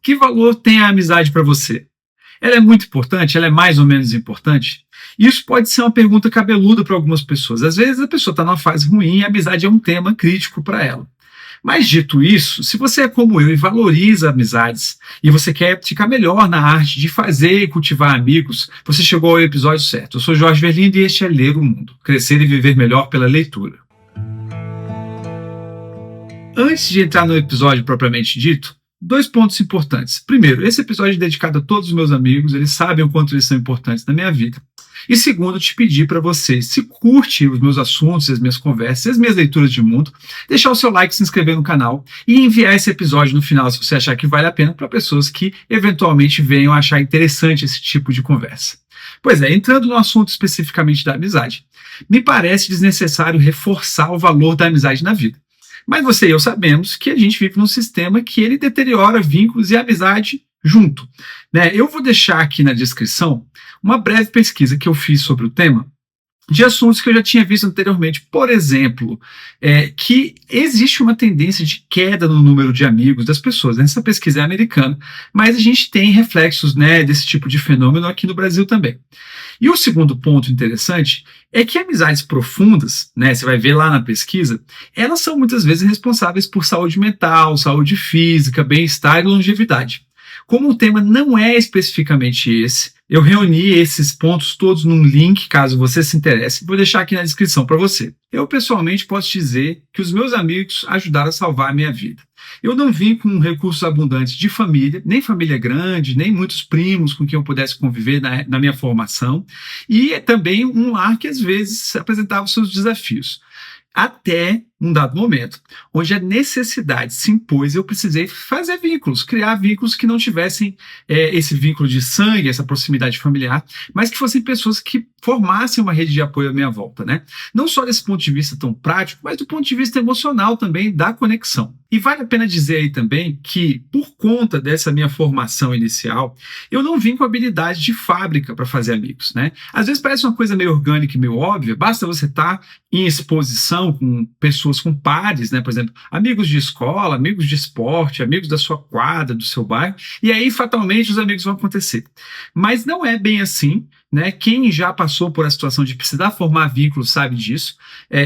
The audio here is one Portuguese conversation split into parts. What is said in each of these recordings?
Que valor tem a amizade para você? Ela é muito importante? Ela é mais ou menos importante? Isso pode ser uma pergunta cabeluda para algumas pessoas. Às vezes a pessoa está numa fase ruim e a amizade é um tema crítico para ela. Mas dito isso, se você é como eu e valoriza amizades e você quer ficar melhor na arte de fazer e cultivar amigos, você chegou ao episódio certo. Eu sou Jorge Verlindo e este é Ler o Mundo, crescer e viver melhor pela leitura. Antes de entrar no episódio propriamente dito, 2 pontos importantes. Primeiro, esse episódio é dedicado a todos os meus amigos, eles sabem o quanto eles são importantes na minha vida. E segundo, te pedir para você, se curte os meus assuntos, as minhas conversas, as minhas leituras de mundo, deixar o seu like, se inscrever no canal e enviar esse episódio no final, se você achar que vale a pena, para pessoas que eventualmente venham achar interessante esse tipo de conversa. Pois é, entrando no assunto especificamente da amizade, me parece desnecessário reforçar o valor da amizade na vida. Mas você e eu sabemos que a gente vive num sistema que ele deteriora vínculos e amizade junto. Eu vou deixar aqui na descrição uma breve pesquisa que eu fiz sobre o tema, de assuntos que eu já tinha visto anteriormente. Por exemplo, que existe uma tendência de queda no número de amigos das pessoas. Essa pesquisa é americana, mas a gente tem reflexos desse tipo de fenômeno aqui no Brasil também. E o segundo ponto interessante é que amizades profundas, você vai ver lá na pesquisa, elas são muitas vezes responsáveis por saúde mental, saúde física, bem-estar e longevidade. Como o tema não é especificamente esse, eu reuni esses pontos todos num link, caso você se interesse, vou deixar aqui na descrição para você. Eu, pessoalmente, posso dizer que os meus amigos ajudaram a salvar a minha vida. Eu não vim com recursos abundantes de família, nem família grande, nem muitos primos com quem eu pudesse conviver na minha formação, e também um lar que às vezes apresentava os seus desafios. Até um dado momento, onde a necessidade se impôs, eu precisei fazer vínculos, criar vínculos que não tivessem esse vínculo de sangue, essa proximidade familiar, mas que fossem pessoas que formassem uma rede de apoio à minha volta, Não só desse ponto de vista tão prático, mas do ponto de vista emocional também, da conexão. E vale a pena dizer aí também que, por conta dessa minha formação inicial, eu não vim com habilidade de fábrica para fazer amigos, Às vezes parece uma coisa meio orgânica e meio óbvia, basta você estar em exposição com pessoas com pares, por exemplo, amigos de escola, amigos de esporte, amigos da sua quadra, do seu bairro, e aí fatalmente os amigos vão acontecer. Mas não é bem assim, Quem já passou por a situação de precisar formar vínculos sabe disso,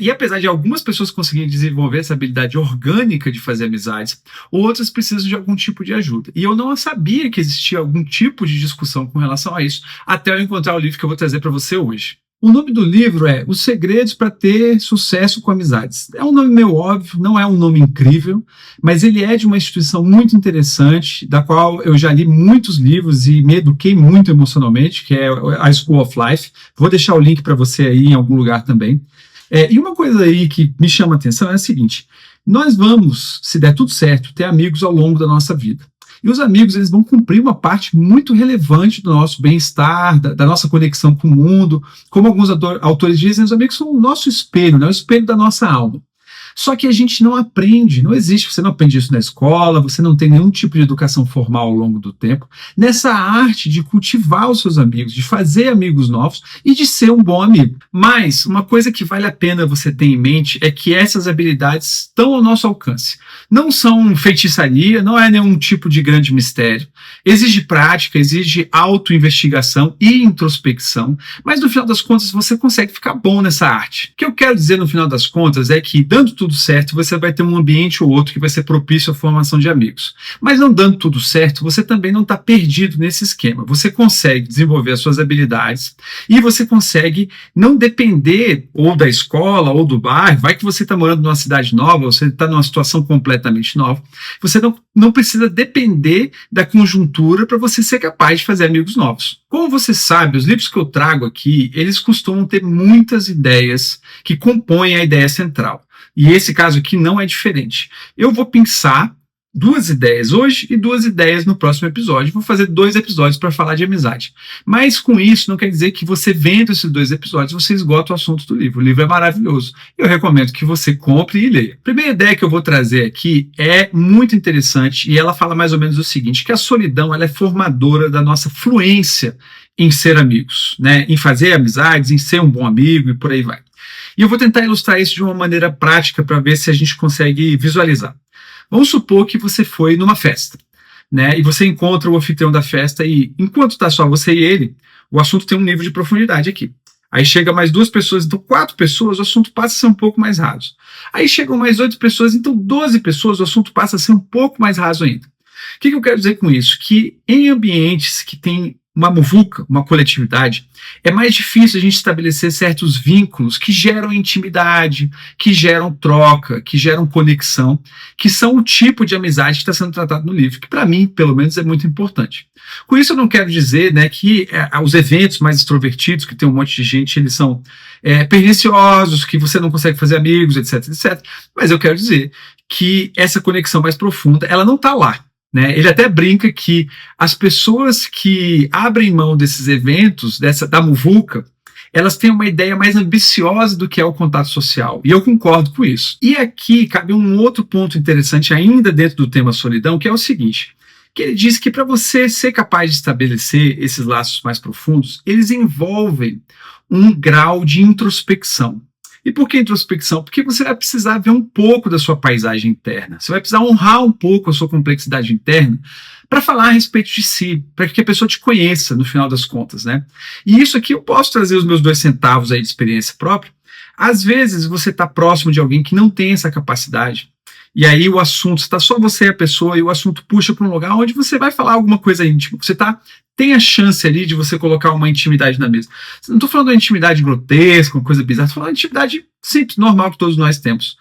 e apesar de algumas pessoas conseguirem desenvolver essa habilidade orgânica de fazer amizades, outras precisam de algum tipo de ajuda. E eu não sabia que existia algum tipo de discussão com relação a isso, até eu encontrar o livro que eu vou trazer para você hoje. O nome do livro é Os Segredos para Ter Sucesso com Amizades. É um nome meio óbvio, não é um nome incrível, mas ele é de uma instituição muito interessante, da qual eu já li muitos livros e me eduquei muito emocionalmente, que é a School of Life. Vou deixar o link para você aí em algum lugar também. E uma coisa aí que me chama a atenção é a seguinte: nós vamos, se der tudo certo, ter amigos ao longo da nossa vida. E os amigos, eles vão cumprir uma parte muito relevante do nosso bem-estar, da nossa conexão com o mundo. Como alguns autores dizem, os amigos são o nosso espelho, o espelho da nossa alma. Só que a gente não aprende, não existe, você não aprende isso na escola, você não tem nenhum tipo de educação formal ao longo do tempo, nessa arte de cultivar os seus amigos, de fazer amigos novos e de ser um bom amigo. Mas uma coisa que vale a pena você ter em mente é que essas habilidades estão ao nosso alcance. Não são feitiçaria, não é nenhum tipo de grande mistério. Exige prática, exige autoinvestigação e introspecção, mas no final das contas você consegue ficar bom nessa arte. O que eu quero dizer no final das contas é que, dando tudo certo, você vai ter um ambiente ou outro que vai ser propício à formação de amigos. Mas não dando tudo certo, você também não está perdido nesse esquema. Você consegue desenvolver as suas habilidades e você consegue não depender ou da escola ou do bairro. Vai que você está morando numa cidade nova, você está numa situação completamente nova. Você não precisa depender da conjuntura para você ser capaz de fazer amigos novos. Como você sabe, os livros que eu trago aqui, eles costumam ter muitas ideias que compõem a ideia central. E esse caso aqui não é diferente. Eu vou pensar 2 ideias hoje e 2 ideias no próximo episódio. Vou fazer 2 episódios para falar de amizade. Mas com isso não quer dizer que você vendo esses 2 episódios você esgota o assunto do livro. O livro é maravilhoso. Eu recomendo que você compre e leia. A primeira ideia que eu vou trazer aqui é muito interessante e ela fala mais ou menos o seguinte, que a solidão ela é formadora da nossa fluência em ser amigos, em fazer amizades, em ser um bom amigo e por aí vai. E eu vou tentar ilustrar isso de uma maneira prática para ver se a gente consegue visualizar. Vamos supor que você foi numa festa. né? E você encontra o anfitrião da festa e, enquanto está só você e ele, o assunto tem um nível de profundidade aqui. Aí chega mais 2 pessoas, então 4 pessoas, o assunto passa a ser um pouco mais raso. Aí chegam mais 8 pessoas, então 12 pessoas, o assunto passa a ser um pouco mais raso ainda. O que eu quero dizer com isso? Que em ambientes que tem uma muvuca, uma coletividade, é mais difícil a gente estabelecer certos vínculos que geram intimidade, que geram troca, que geram conexão, que são o tipo de amizade que está sendo tratado no livro, que para mim, pelo menos, é muito importante. Com isso eu não quero dizer, né, que os eventos mais extrovertidos, que tem um monte de gente, eles são perniciosos, que você não consegue fazer amigos, etc, etc. Mas eu quero dizer que essa conexão mais profunda, ela não está lá. Né? Ele até brinca que as pessoas que abrem mão desses eventos, da muvuca, elas têm uma ideia mais ambiciosa do que é o contato social. E eu concordo com isso. E aqui cabe um outro ponto interessante ainda dentro do tema solidão, que é o seguinte, que ele diz que para você ser capaz de estabelecer esses laços mais profundos, eles envolvem um grau de introspecção. E por que introspecção? Porque você vai precisar ver um pouco da sua paisagem interna. Você vai precisar honrar um pouco a sua complexidade interna para falar a respeito de si, para que a pessoa te conheça no final das contas, né? E isso aqui eu posso trazer os meus 2 centavos aí de experiência própria. Às vezes você está próximo de alguém que não tem essa capacidade. E aí o assunto, está só você e a pessoa, e o assunto puxa para um lugar onde você vai falar alguma coisa íntima. Você tem a chance ali de você colocar uma intimidade na mesa. Não estou falando de uma intimidade grotesca, uma coisa bizarra, estou falando de intimidade simples, normal que todos nós temos.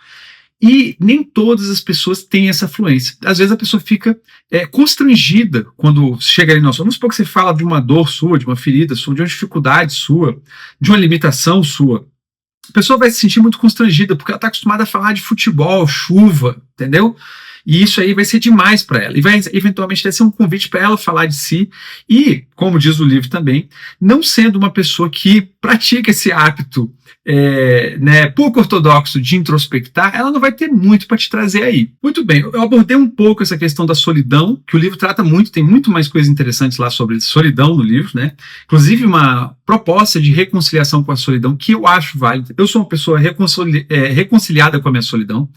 E nem todas as pessoas têm essa fluência. Às vezes a pessoa fica constrangida quando chega ali no assunto. Vamos supor que você fala de uma dor sua, de uma ferida sua, de uma dificuldade sua, de uma limitação sua. A pessoa vai se sentir muito constrangida, porque ela está acostumada a falar de futebol, chuva, entendeu? E isso aí vai ser demais para ela. E vai, eventualmente, ter ser um convite para ela falar de si. E, como diz o livro também, não sendo uma pessoa que pratica esse hábito pouco ortodoxo de introspectar, ela não vai ter muito para te trazer aí. Muito bem, eu abordei um pouco essa questão da solidão, que o livro trata muito, tem muito mais coisas interessantes lá sobre solidão no livro, né? Inclusive uma proposta de reconciliação com a solidão, que eu acho válida. Eu sou uma pessoa reconciliada com a minha solidão.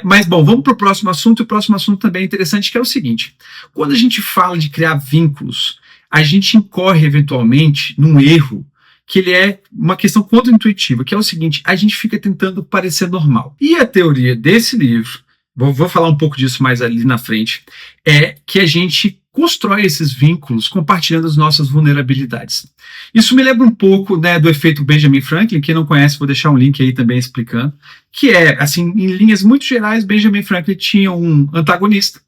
Mas, bom, vamos para o próximo assunto, e o próximo assunto também é interessante, que é o seguinte, quando a gente fala de criar vínculos, a gente incorre eventualmente num erro que ele é uma questão contra-intuitiva, que é o seguinte, a gente fica tentando parecer normal. E a teoria desse livro, vou falar um pouco disso mais ali na frente, é que a gente constrói esses vínculos compartilhando as nossas vulnerabilidades. Isso me lembra um pouco, né, do efeito Benjamin Franklin. Quem não conhece, vou deixar um link aí também explicando, que é, assim, em linhas muito gerais, Benjamin Franklin tinha um antagonista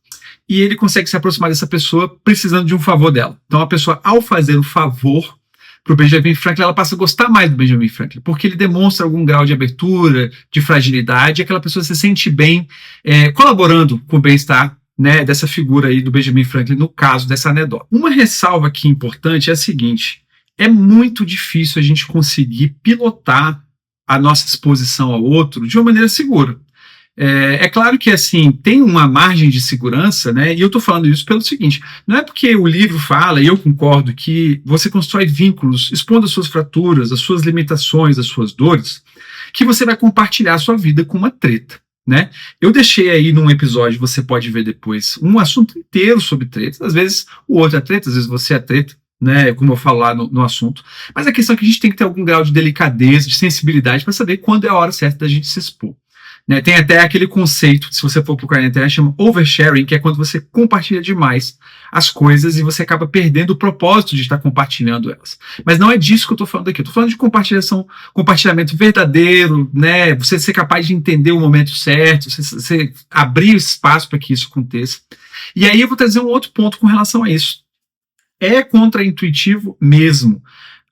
e ele consegue se aproximar dessa pessoa precisando de um favor dela. Então a pessoa, ao fazer o favor para o Benjamin Franklin, ela passa a gostar mais do Benjamin Franklin, porque ele demonstra algum grau de abertura, de fragilidade, e aquela pessoa se sente bem colaborando com o bem-estar, né, dessa figura aí do Benjamin Franklin, no caso dessa anedota. Uma ressalva aqui importante é a seguinte, é muito difícil a gente conseguir pilotar a nossa exposição ao outro de uma maneira segura. É claro que, assim, tem uma margem de segurança, né? E eu estou falando isso pelo seguinte, não é porque o livro fala, e eu concordo, que você constrói vínculos, expondo as suas fraturas, as suas limitações, as suas dores, que você vai compartilhar a sua vida com uma treta, né? Eu deixei aí num episódio, você pode ver depois, um assunto inteiro sobre tretas. Às vezes o outro é treta, às vezes você é treta, né, como eu falo lá no assunto. Mas a questão é que a gente tem que ter algum grau de delicadeza, de sensibilidade, para saber quando é a hora certa da gente se expor. Né, tem até aquele conceito, se você for procurar na internet, chama oversharing, que é quando você compartilha demais as coisas e você acaba perdendo o propósito de estar compartilhando elas. Mas não é disso que eu estou falando aqui. Eu estou falando de compartilhamento verdadeiro, né, você ser capaz de entender o momento certo, você abrir espaço para que isso aconteça. E aí eu vou trazer um outro ponto com relação a isso. É contraintuitivo mesmo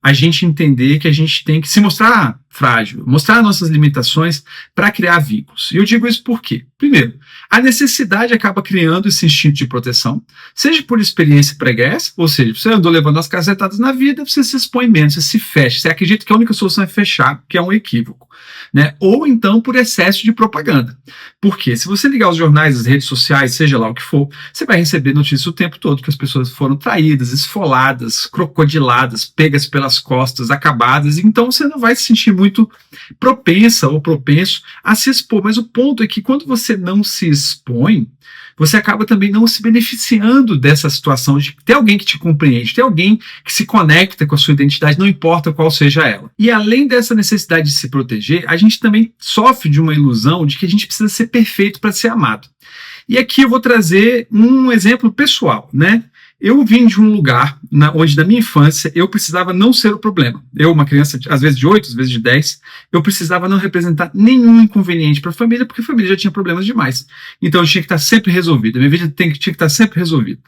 a gente entender que a gente tem que se mostrar frágil, mostrar nossas limitações para criar vínculos. E eu digo isso por quê? Primeiro, a necessidade acaba criando esse instinto de proteção, seja por experiência pregressa, ou seja, você andou levando as cacetadas na vida, você se expõe menos, você se fecha, você acredita que a única solução é fechar, que é um equívoco. Né? Ou então por excesso de propaganda. Porque se você ligar os jornais, as redes sociais, seja lá o que for, você vai receber notícias o tempo todo que as pessoas foram traídas, esfoladas, crocodiladas, pegas pelas costas, acabadas, então você não vai se sentir muito muito propensa ou propenso a se expor. Mas o ponto é que quando você não se expõe, você acaba também não se beneficiando dessa situação de ter alguém que te compreende, ter alguém que se conecta com a sua identidade, não importa qual seja ela. E além dessa necessidade de se proteger, a gente também sofre de uma ilusão de que a gente precisa ser perfeito para ser amado. E aqui eu vou trazer um exemplo pessoal, né? Eu vim de um lugar onde, na minha infância, eu precisava não ser o problema. Eu, uma criança, às vezes de 8, às vezes de 10, eu precisava não representar nenhum inconveniente para a família, porque a família já tinha problemas demais. Então eu tinha que estar sempre resolvido. A minha vida tinha que estar sempre resolvida.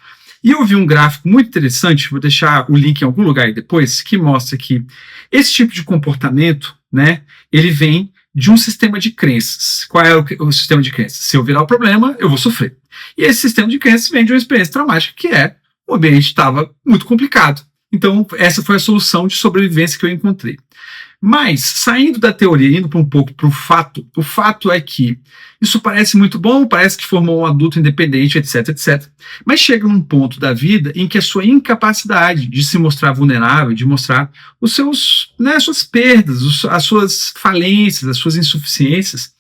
E eu vi um gráfico muito interessante, vou deixar o link em algum lugar aí depois, que mostra que esse tipo de comportamento, né, ele vem de um sistema de crenças. Qual é o sistema de crenças? Se eu virar o problema, eu vou sofrer. E esse sistema de crenças vem de uma experiência traumática, que é o ambiente estava muito complicado. Então, essa foi a solução de sobrevivência que eu encontrei. Mas, saindo da teoria, indo um pouco para o fato é que isso parece muito bom, parece que formou um adulto independente, etc, etc. Mas chega num ponto da vida em que a sua incapacidade de se mostrar vulnerável, de mostrar os seus, né, as suas perdas, as suas falências, as suas insuficiências,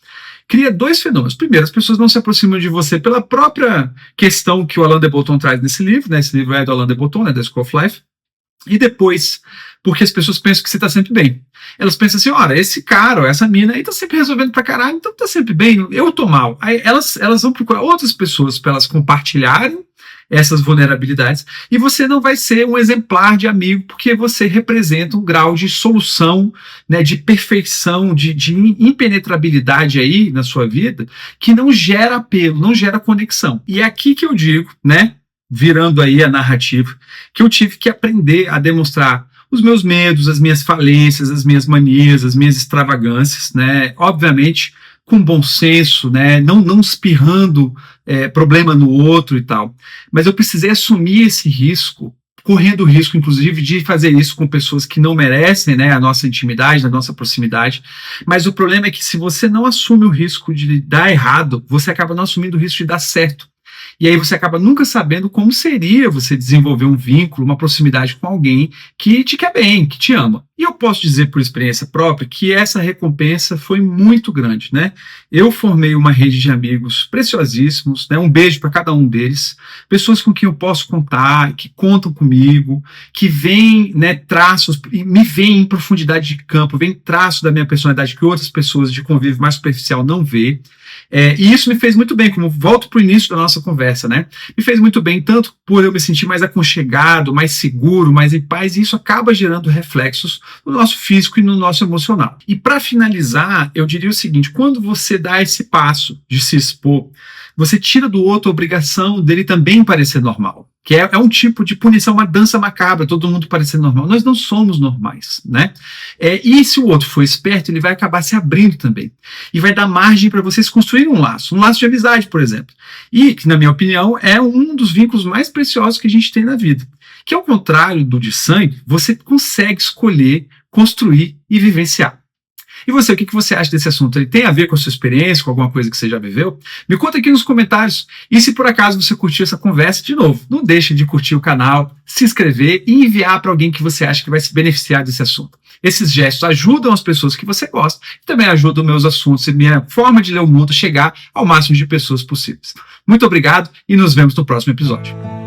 cria dois fenômenos. Primeiro, as pessoas não se aproximam de você pela própria questão que o Alain de Botton traz nesse livro, né? Esse livro é do Alain de Botton, né, da School of Life. E depois, porque as pessoas pensam que você está sempre bem. Elas pensam assim, olha, esse cara ou essa mina aí está sempre resolvendo pra caralho, então está sempre bem, eu tô mal. Aí elas vão procurar outras pessoas para elas compartilharem essas vulnerabilidades, e você não vai ser um exemplar de amigo, porque você representa um grau de solução, né, de perfeição, de impenetrabilidade aí na sua vida, que não gera apelo, não gera conexão. E é aqui que eu digo, né, virando aí a narrativa, que eu tive que aprender a demonstrar os meus medos, as minhas falências, as minhas manias, as minhas extravagâncias, né, obviamente com bom senso, né, não espirrando problema no outro e tal. Mas eu precisei assumir esse risco, correndo o risco, inclusive, de fazer isso com pessoas que não merecem, né, a nossa intimidade, a nossa proximidade. Mas o problema é que se você não assume o risco de dar errado, você acaba não assumindo o risco de dar certo. E aí você acaba nunca sabendo como seria você desenvolver um vínculo, uma proximidade com alguém que te quer bem, que te ama. E eu posso dizer por experiência própria que essa recompensa foi muito grande, né? Eu formei uma rede de amigos preciosíssimos, né? Um beijo para cada um deles, pessoas com quem eu posso contar, que contam comigo, que veem, né, traços, me veem em profundidade de campo, veem traços da minha personalidade que outras pessoas de convívio mais superficial não vê. E isso me fez muito bem, como volto para o início da nossa conversa, né? Me fez muito bem, tanto por eu me sentir mais aconchegado, mais seguro, mais em paz, e isso acaba gerando reflexos no nosso físico e no nosso emocional. E para finalizar, eu diria o seguinte: quando você dá esse passo de se expor, você tira do outro a obrigação dele também parecer normal, que é um tipo de punição, uma dança macabra, todo mundo parecendo normal. Nós não somos normais, né? E se o outro for esperto, ele vai acabar se abrindo também. E vai dar margem para vocês construírem um laço de amizade, por exemplo. E que, na minha opinião, é um dos vínculos mais preciosos que a gente tem na vida. Que, ao contrário do de sangue, você consegue escolher, construir e vivenciar. E você, o que você acha desse assunto? Ele tem a ver com a sua experiência, com alguma coisa que você já viveu? Me conta aqui nos comentários. E se por acaso você curtiu essa conversa, de novo, não deixe de curtir o canal, se inscrever e enviar para alguém que você acha que vai se beneficiar desse assunto. Esses gestos ajudam as pessoas que você gosta e também ajudam meus assuntos e minha forma de ler o mundo chegar ao máximo de pessoas possíveis. Muito obrigado e nos vemos no próximo episódio.